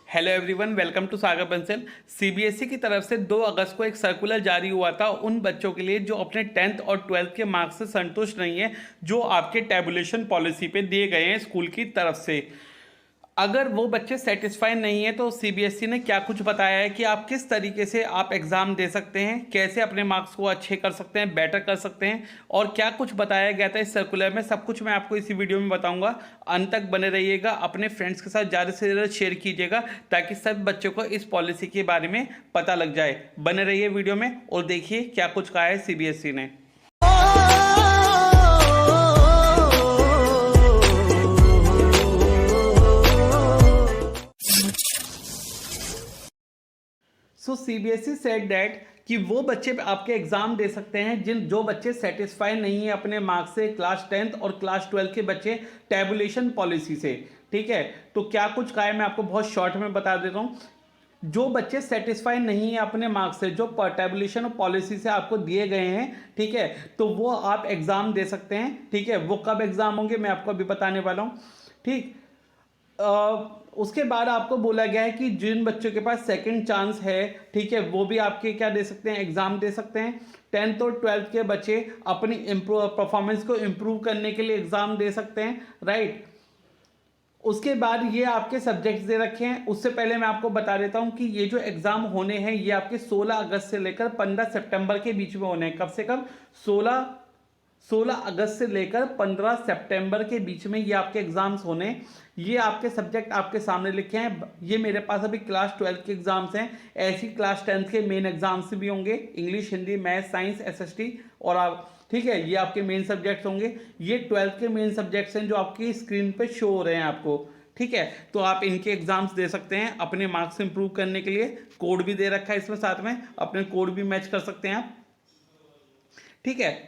Hello everyone, welcome to Sagar Bansal. CBSE की तरफ से 2 अगस्त को एक सर्कुलर जारी हुआ था उन बच्चों के लिए जो अपने 10th और 12th के मार्क्स से संतुष्ट नहीं है, जो आपके टैबुलेशन पॉलिसी पे दिए गए हैं स्कूल की तरफ से। अगर वो बच्चे सेटिस्फाई नहीं है तो सीबीएसई ने क्या कुछ बताया है कि आप किस तरीके से आप एग्ज़ाम दे सकते हैं, कैसे अपने मार्क्स को अच्छे कर सकते हैं, बेटर कर सकते हैं, और क्या कुछ बताया गया था इस सर्कुलर में, सब कुछ मैं आपको इसी वीडियो में बताऊंगा। अंत तक बने रहिएगा, अपने फ्रेंड्स के साथ ज़्यादा से ज़्यादा शेयर कीजिएगा ताकि सब बच्चों को इस पॉलिसी के बारे में पता लग जाए। बने रहिए वीडियो में और देखिए क्या कुछ कहा है सीबीएसई ने। सो सीबीएसई सेड दैट कि वो बच्चे आपके एग्जाम दे सकते हैं जो बच्चे सेटिस्फाई नहीं है अपने मार्क्स से, क्लास 10th और क्लास 12 के बच्चे टैबुलेशन पॉलिसी से। ठीक है, तो क्या कुछ कहा है मैं आपको बहुत शॉर्ट में बता देता हूँ। जो बच्चे सेटिस्फाई नहीं है अपने मार्क्स से, जो टैबुलेशन पॉलिसी से आपको दिए गए हैं, ठीक है, तो वो आप एग्जाम दे सकते हैं। ठीक है, वो कब एग्जाम होंगे मैं आपको अभी बताने वाला हूँ। ठीक, उसके बाद आपको बोला गया है कि जिन बच्चों के पास सेकंड चांस है, ठीक है, वो भी आपके क्या दे सकते हैं, एग्जाम दे सकते हैं। 10th और 12th के बच्चे अपनी परफॉर्मेंस को इम्प्रूव करने के लिए एग्जाम दे सकते हैं, राइट। उसके बाद ये आपके सब्जेक्ट्स दे रखे हैं। उससे पहले मैं आपको बता देता हूं कि ये जो एग्जाम होने हैं ये आपके 16 अगस्त से लेकर 15 सितंबर के बीच में होने हैं। कब से कब? 16 अगस्त से लेकर 15 सितंबर के बीच में ये आपके एग्जाम्स होने। ये आपके सब्जेक्ट आपके सामने लिखे हैं। ये मेरे पास अभी क्लास 12 के एग्जाम्स हैं। ऐसी क्लास 10th के मेन एग्जाम्स भी होंगे, English, Hindi, math, science, SST और आप, ठीक है, ये आपके मेन सब्जेक्ट्स होंगे। ये 12th के मेन सब्जेक्ट्स हैं जो आपकी स्क्रीन पे शो हो रहे हैं आपको। ठीक है, तो आप इनके एग्जाम्स दे सकते हैं अपने मार्क्स इंप्रूव करने के लिए। कोड भी दे रखा है इसमें साथ में, अपने कोड भी मैच कर सकते हैं आप। ठीक है,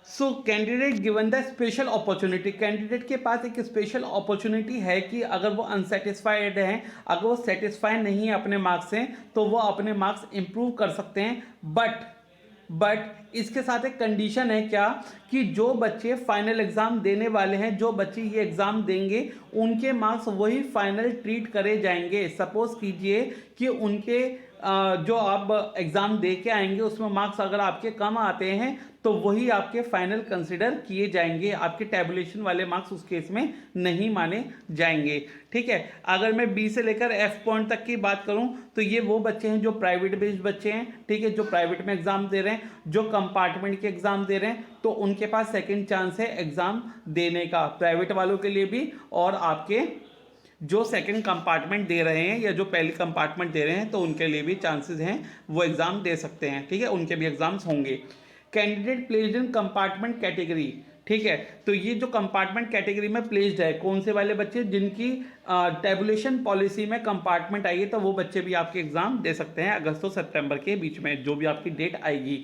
so candidate given the special opportunity, candidate के पास एक स्पेशल अपॉर्चुनिटी है कि अगर वो अनसेटिस्फाइड हैं, अगर वो सेटिस्फाई नहीं है अपने मार्क्स से, तो वो अपने मार्क्स इंप्रूव कर सकते हैं। बट इसके साथ एक कंडीशन है, क्या कि जो बच्चे फाइनल एग्जाम देने वाले हैं, जो बच्चे ये एग्जाम देंगे, उनके मार्क्स वही फाइनल ट्रीट करे जाएंगे। सपोज कीजिए कि उनके जो आप एग्जाम दे के आएंगे उसमें मार्क्स अगर आपके कम आते हैं तो वही आपके फाइनल कंसिडर किए जाएंगे। आपके टैबुलेशन वाले मार्क्स उस केस में नहीं माने जाएंगे। ठीक है, अगर मैं बी से लेकर एफ पॉइंट तक की बात करूं तो ये वो बच्चे हैं जो प्राइवेट बेस्ड बच्चे हैं, ठीक है, जो प्राइवेट में एग्जाम दे रहे हैं, जो कंपार्टमेंट के एग्जाम दे रहे हैं, तो उनके पास सेकेंड चांस है एग्जाम देने का, प्राइवेट वालों के लिए भी और आपके जो सेकंड कंपार्टमेंट दे रहे हैं या जो पहली कंपार्टमेंट दे रहे हैं तो उनके लिए भी चांसेस हैं, वो एग्जाम दे सकते हैं। ठीक है, उनके भी एग्जाम्स होंगे। Candidate placed in compartment category, ठीक है, तो ये जो कंपार्टमेंट कैटेगरी में प्लेस्ड है, कौन से वाले बच्चे? जिनकी टैबुलेशन पॉलिसी में कंपार्टमेंट आई है, तो वो बच्चे भी आपके एग्जाम दे सकते हैं अगस्त और सितंबर के बीच में, जो भी आपकी डेट आएगी।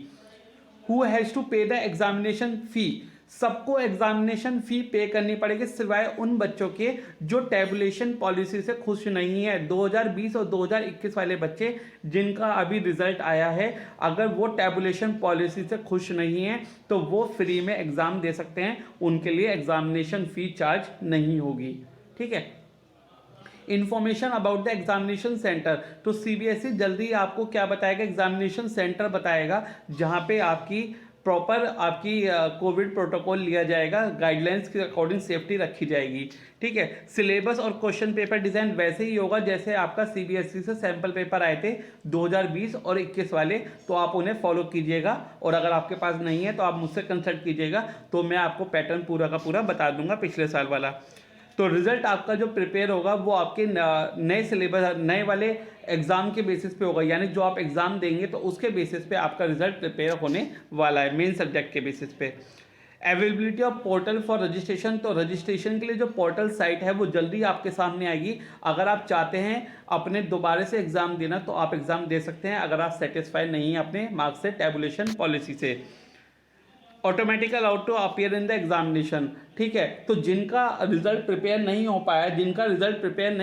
हु हैज़ टू पे द एग्जामिनेशन फी, सबको एग्जामिनेशन फी पे करनी पड़ेगी सिवाय उन बच्चों के जो टैबुलेशन पॉलिसी से खुश नहीं है। 2020 और 2021 वाले बच्चे जिनका अभी रिजल्ट आया है, अगर वो टैबुलेशन पॉलिसी से खुश नहीं है तो वो फ्री में एग्जाम दे सकते हैं, उनके लिए एग्जामिनेशन फी चार्ज नहीं होगी। ठीक है, information about the examination centre, तो सीबीएसई जल्दी आपको क्या बताएगा, एग्जामिनेशन सेंटर बताएगा जहां पे आपकी प्रॉपर आपकी कोविड प्रोटोकॉल लिया जाएगा, गाइडलाइंस के अकॉर्डिंग सेफ्टी रखी जाएगी। ठीक है, सिलेबस और क्वेश्चन पेपर डिजाइन वैसे ही होगा जैसे आपका सीबीएसई से सैंपल पेपर आए थे 2020 और 21 वाले, तो आप उन्हें फॉलो कीजिएगा। और अगर आपके पास नहीं है तो आप मुझसे कंसल्ट कीजिएगा, तो मैं आपको पैटर्न पूरा का पूरा बता दूंगा पिछले साल वाला। तो रिजल्ट आपका जो प्रिपेयर होगा वो आपके नए सिलेबस, नए वाले एग्जाम के बेसिस पे होगा, यानी जो आप एग्जाम देंगे तो उसके बेसिस पे आपका रिजल्ट प्रिपेयर होने वाला है, मेन सब्जेक्ट के बेसिस पे। Availability of portal for registration, तो रजिस्ट्रेशन के लिए जो पोर्टल साइट है वो जल्दी आपके सामने आएगी। अगर आप चाहते हैं अपने दोबारा से एग्जाम देना तो आप एग्जाम दे सकते हैं, अगर आप सेटिस्फाई नहीं है अपने मार्क्स से टैबुलेशन पॉलिसी से। Automatically out to appear in the examination, ठीक है, तो जिनका रिजल्ट प्रिपेयर नहीं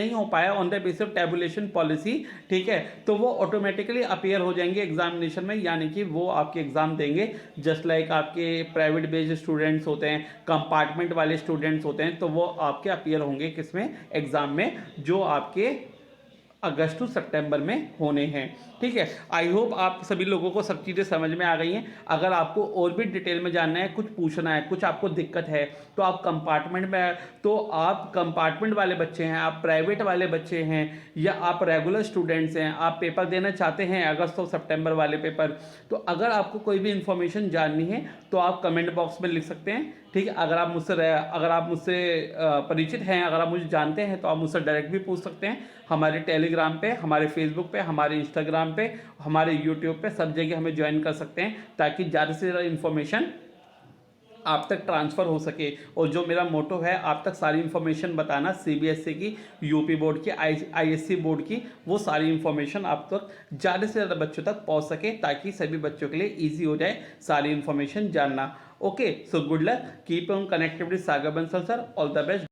हो पाया on the basis of tabulation policy, ठीक है, तो वो ऑटोमेटिकली अपीयर हो जाएंगे एग्जामिनेशन में, यानी कि वो आपके एग्जाम देंगे। जस्ट लाइक आपके प्राइवेट बेस्ड स्टूडेंट्स होते हैं, कंपार्टमेंट वाले स्टूडेंट्स होते हैं, तो वो आपके अपीयर होंगे किसमें, एग्जाम में, जो आपके अगस्त टू सितंबर में होने हैं। ठीक है, आई होप आप सभी लोगों को सब चीज़ें समझ में आ गई हैं। अगर आपको और भी डिटेल में जानना है, कुछ पूछना है, कुछ आपको दिक्कत है, तो आप कंपार्टमेंट वाले बच्चे हैं, आप प्राइवेट वाले बच्चे हैं, या आप रेगुलर स्टूडेंट्स हैं, आप पेपर देना चाहते हैं अगस्त और सितंबर वाले पेपर, तो अगर आपको कोई भी इन्फॉर्मेशन जाननी है तो आप कमेंट बॉक्स में लिख सकते हैं। ठीक है, अगर आप मुझसे परिचित हैं, अगर आप मुझे जानते हैं, तो आप मुझसे डायरेक्ट भी पूछ सकते हैं। हमारे टेलीग्राम पे, हमारे फेसबुक पे, हमारे इंस्टाग्राम पे, हमारे यूट्यूब पे, सब जगह हमें ज्वाइन कर सकते हैं, ताकि ज़्यादा से ज़्यादा इन्फॉर्मेशन आप तक ट्रांसफ़र हो सके। और जो मेरा मोटो है, आप तक सारी इन्फॉर्मेशन बताना, सीबीएसई की, यूपी बोर्ड की, आईएससी बोर्ड की, वो सारी इन्फॉर्मेशन आप तक ज़्यादा से ज़्यादा बच्चों तक पहुंच सके, ताकि सभी बच्चों के लिए ईजी हो जाए सारी इन्फॉर्मेशन जानना। Okay, so good luck, keep on connected with Sagar Bansal sir, all the best.